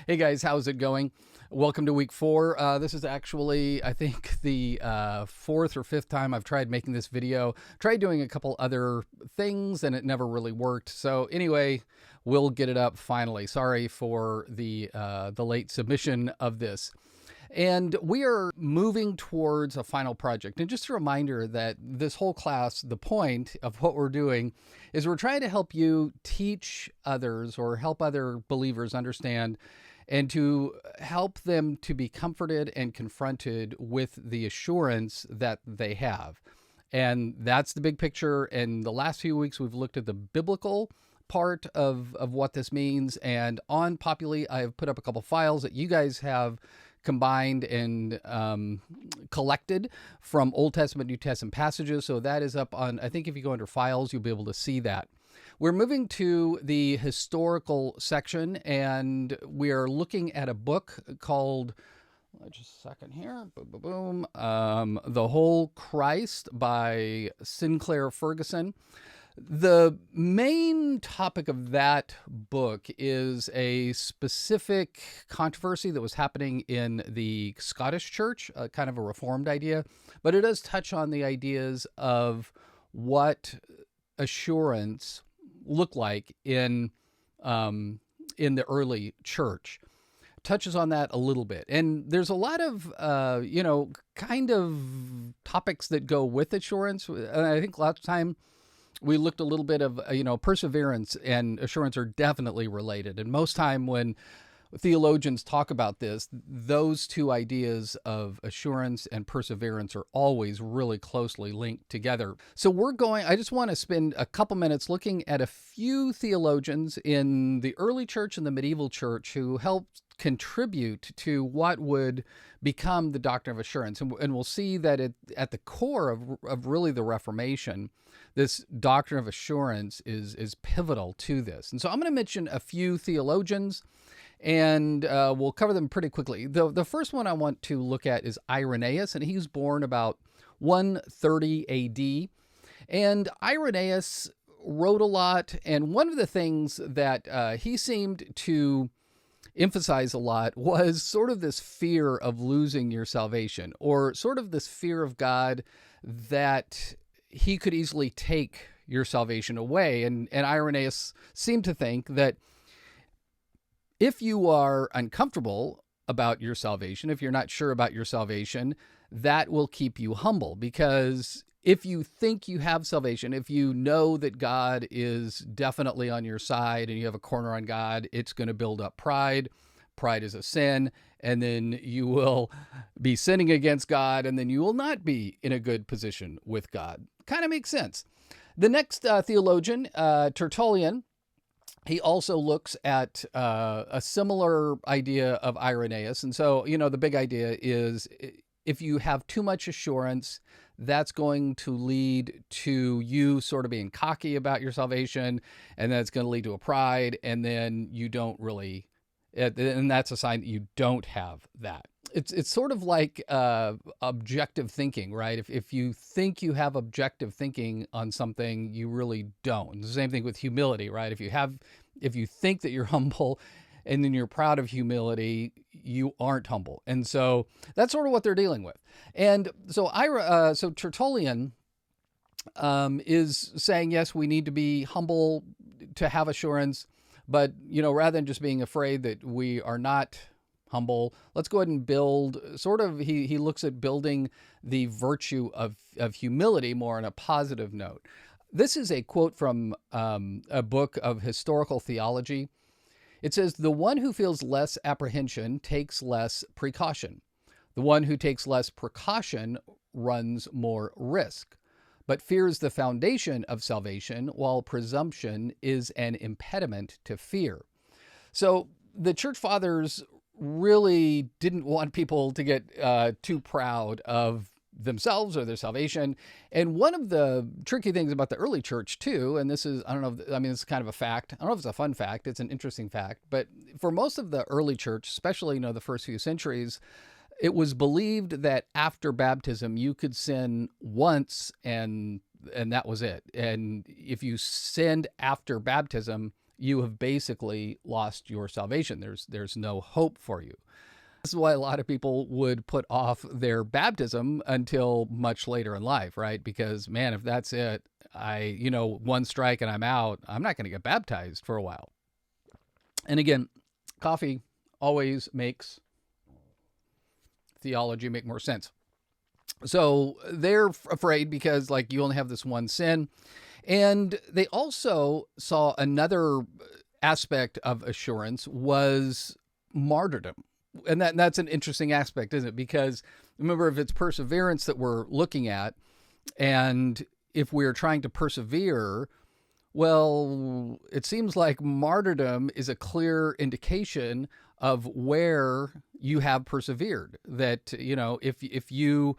Hey guys, how's it going? Welcome to week 4. This is actually, I think, the fourth or fifth time I've tried making this video. Tried doing a couple other things and it never really worked. So anyway, we'll get it up finally. Sorry for the late submission of this. And we are moving towards a final project. And just a reminder that this whole class, the point of what we're doing is we're trying to help you teach others or help other believers understand and to help them to be comforted and confronted with the assurance that they have. And that's the big picture. In the last few weeks, we've looked at the biblical part of what this means. And on Populi, I have put up a couple files that you guys have combined and collected from Old Testament, New Testament passages. So that is up on, I think if you go under files, you'll be able to see that. We're moving to the historical section, and we are looking at a book called, just a second here, boom, boom, boom, The Whole Christ by Sinclair Ferguson. The main topic of that book is a specific controversy that was happening in the Scottish church, kind of a reformed idea, but it does touch on the ideas of what assurance looked like in the early church. Touches on that a little bit. And there's a lot of, kind of topics that go with assurance. And I think last time we looked a little bit of, perseverance and assurance are definitely related. And most time when theologians talk about this, those two ideas of assurance and perseverance are always really closely linked together. So I just want to spend a couple minutes looking at a few theologians in the early church and the medieval church who helped contribute to what would become the doctrine of assurance. And we'll see that at the core of really the Reformation, this doctrine of assurance is pivotal to this. And so I'm going to mention a few theologians, and we'll cover them pretty quickly. The first one I want to look at is Irenaeus, and he was born about 130 AD. And Irenaeus wrote a lot, and one of the things that he seemed to emphasize a lot was sort of this fear of losing your salvation, or sort of this fear of God that he could easily take your salvation away. And Irenaeus seemed to think that if you are uncomfortable about your salvation, if you're not sure about your salvation, that will keep you humble. Because if you think you have salvation, if you know that God is definitely on your side and you have a corner on God, it's going to build up pride. Pride is a sin, and then you will be sinning against God, and then you will not be in a good position with God. Kind of makes sense. The next theologian, Tertullian, he also looks at a similar idea of Irenaeus. And so, the big idea is if you have too much assurance, that's going to lead to you sort of being cocky about your salvation, and that's going to lead to a pride, and then you don't really, and that's a sign that you don't have that. It's sort of like objective thinking, right? If you think you have objective thinking on something, you really don't. The same thing with humility, right? If you think that you're humble and then you're proud of humility, you aren't humble. And so that's sort of what they're dealing with. And so so Tertullian is saying, yes, we need to be humble to have assurance, but rather than just being afraid that we are not humble, let's go ahead and build he looks at building the virtue of humility more on a positive note. This is a quote from a book of historical theology. It says, "The one who feels less apprehension takes less precaution. The one who takes less precaution runs more risk, but fears the foundation of salvation, while presumption is an impediment to fear." So the church fathers really didn't want people to get too proud of themselves or their salvation. And one of the tricky things about the early church too, and this is, it's kind of a fact. I don't know if it's a fun fact. It's an interesting fact. But for most of the early church, especially, the first few centuries, it was believed that after baptism, you could sin once and that was it. And if you sinned after baptism, you have basically lost your salvation. There's no hope for you. This is why a lot of people would put off their baptism until much later in life, right? Because man, if that's it, one strike and I'm out, I'm not going to get baptized for a while. And again, coffee always makes theology make more sense. So they're afraid because like you only have this one sin. And they also saw another aspect of assurance was martyrdom. And that's an interesting aspect, isn't it? Because remember, if it's perseverance that we're looking at, and if we're trying to persevere, well, it seems like martyrdom is a clear indication of where you have persevered. That, if you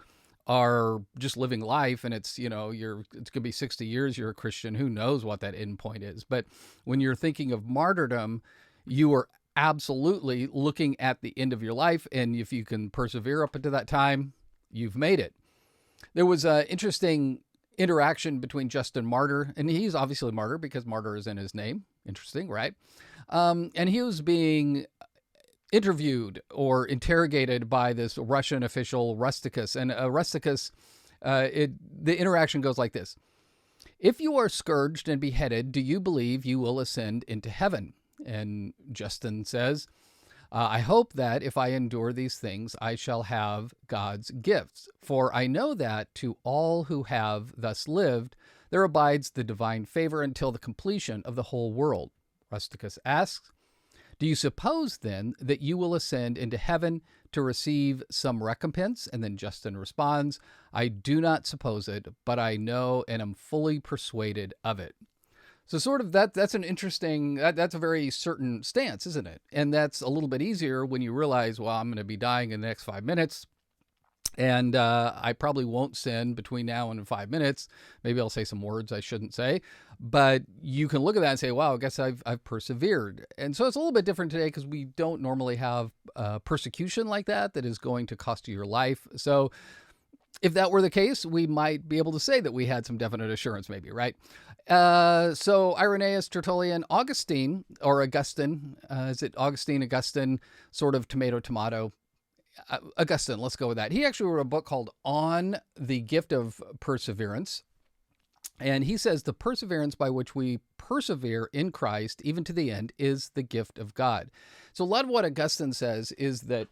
are just living life and it's going to be 60 years you're a Christian, who knows what that end point is. But when you're thinking of martyrdom, you are absolutely looking at the end of your life, and if you can persevere up until that time, you've made it. There was an interesting interaction between Justin Martyr, and he's obviously Martyr because Martyr is in his name. Interesting, right? And he was being interviewed or interrogated by this Russian official, Rusticus. And Rusticus, the interaction goes like this. If you are scourged and beheaded, do you believe you will ascend into heaven? And Justin says, I hope that if I endure these things, I shall have God's gifts. For I know that to all who have thus lived, there abides the divine favor until the completion of the whole world. Rusticus asks, do you suppose then that you will ascend into heaven to receive some recompense? And then Justin responds, I do not suppose it, but I know and am fully persuaded of it. So sort of that's an interesting, that's a very certain stance, isn't it? And that's a little bit easier when you realize, well, I'm going to be dying in the next 5 minutes. And I probably won't sin between now and 5 minutes. Maybe I'll say some words I shouldn't say. But you can look at that and say, wow, I guess I've persevered. And so it's a little bit different today because we don't normally have persecution like that is going to cost you your life. So if that were the case, we might be able to say that we had some definite assurance maybe, right? So Irenaeus, Tertullian, Augustine, or Augustine, is it Augustine, Augustine, sort of tomato? Augustine, let's go with that. He actually wrote a book called On the Gift of Perseverance. And he says the perseverance by which we persevere in Christ, even to the end, is the gift of God. So a lot of what Augustine says is that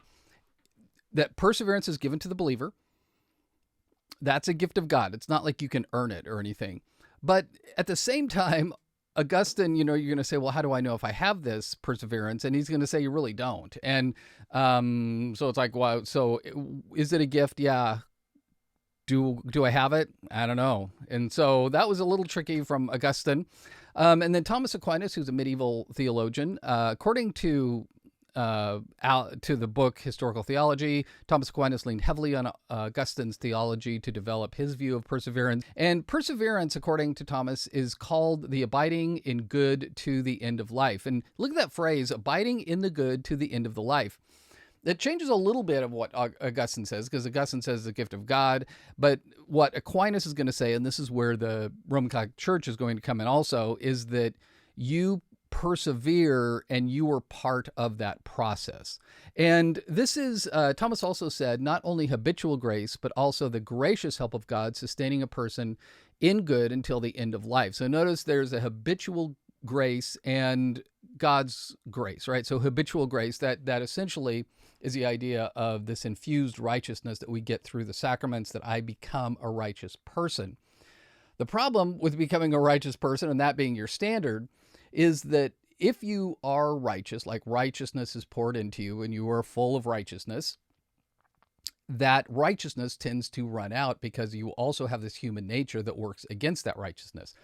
perseverance is given to the believer. That's a gift of God. It's not like you can earn it or anything. But at the same time, Augustine, you're going to say, well, how do I know if I have this perseverance? And he's going to say, you really don't. And so it's like, wow, so is it a gift? Yeah. Do I have it? I don't know. And so that was a little tricky from Augustine. And then Thomas Aquinas, who's a medieval theologian, according to the book Historical Theology, Thomas Aquinas leaned heavily on Augustine's theology to develop his view of perseverance. And perseverance, according to Thomas, is called the abiding in good to the end of life. And look at that phrase, abiding in the good to the end of the life. It changes a little bit of what Augustine says, because Augustine says the gift of God. But what Aquinas is going to say, and this is where the Roman Catholic Church is going to come in also, is that you persevere and you were part of that process. And this is, Thomas also said, not only habitual grace, but also the gracious help of God sustaining a person in good until the end of life. So notice there's a habitual grace and God's grace, right? So habitual grace, that essentially is the idea of this infused righteousness that we get through the sacraments, that I become a righteous person. The problem with becoming a righteous person, and that being your standard, is that if you are righteous, like righteousness is poured into you and you are full of righteousness, that righteousness tends to run out because you also have this human nature that works against that righteousness.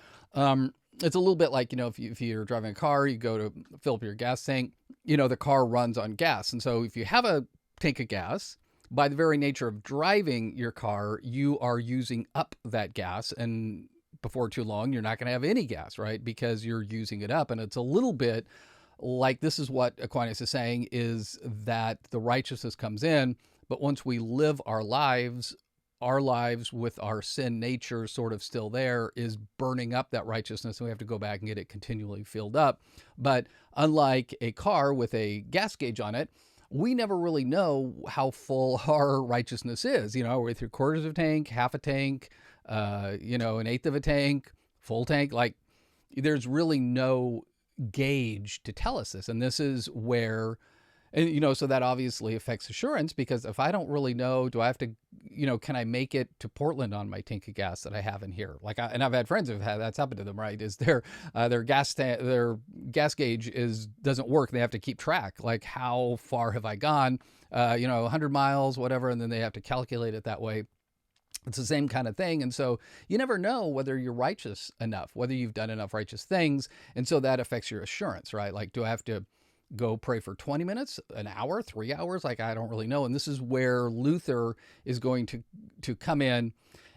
It's a little bit like, if you're driving a car, you go to fill up your gas tank, the car runs on gas. And so if you have a tank of gas, by the very nature of driving your car, you are using up that gas. And before too long, you're not going to have any gas, right? Because you're using it up. And it's a little bit like, this is what Aquinas is saying, is that the righteousness comes in, but once we live our lives our lives with our sin nature sort of still there is burning up that righteousness, and we have to go back and get it continually filled up. But unlike a car with a gas gauge on it, we never really know how full our righteousness is. Are we 3/4 of a tank, half a tank, an eighth of a tank, full tank? Like, there's really no gauge to tell us this. And this is where, and so that obviously affects assurance, because if I don't really know, do I have to, can I make it to Portland on my tank of gas that I have in here? And I've had friends who've had that's happened to them, right? Is their gas gauge doesn't work. They have to keep track, like, how far have I gone? 100 miles, whatever, and then they have to calculate it that way. It's the same kind of thing. And so you never know whether you're righteous enough, whether you've done enough righteous things. And so that affects your assurance, right? Like, do I have to go pray for 20 minutes, an hour, 3 hours? Like, I don't really know. And this is where Luther is going to come in.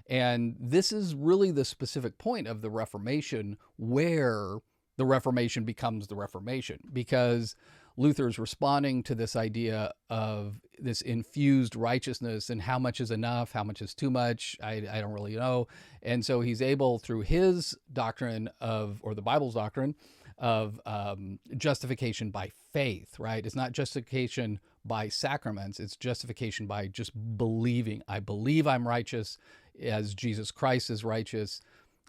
And this is really the specific point of the Reformation, where the Reformation becomes the Reformation, because Luther's responding to this idea of this infused righteousness and how much is enough, how much is too much. I don't really know. And so he's able, through his doctrine or the Bible's doctrine of justification by faith, right? It's not justification by sacraments. It's justification by just believing. I believe I'm righteous as Jesus Christ is righteous.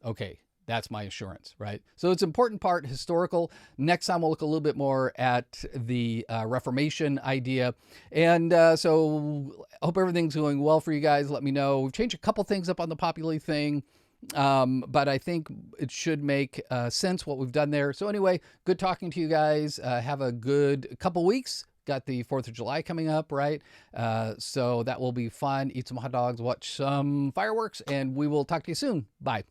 Okay, that's my assurance, right? So it's an important part, historical. Next time we'll look a little bit more at the Reformation idea. And so I hope everything's going well for you guys. Let me know. We've changed a couple things up on the Populi thing, but I think it should make sense what we've done there. So anyway, good talking to you guys. Have a good couple weeks. Got the 4th of July coming up, right? So that will be fun. Eat some hot dogs, watch some fireworks, and we will talk to you soon. Bye.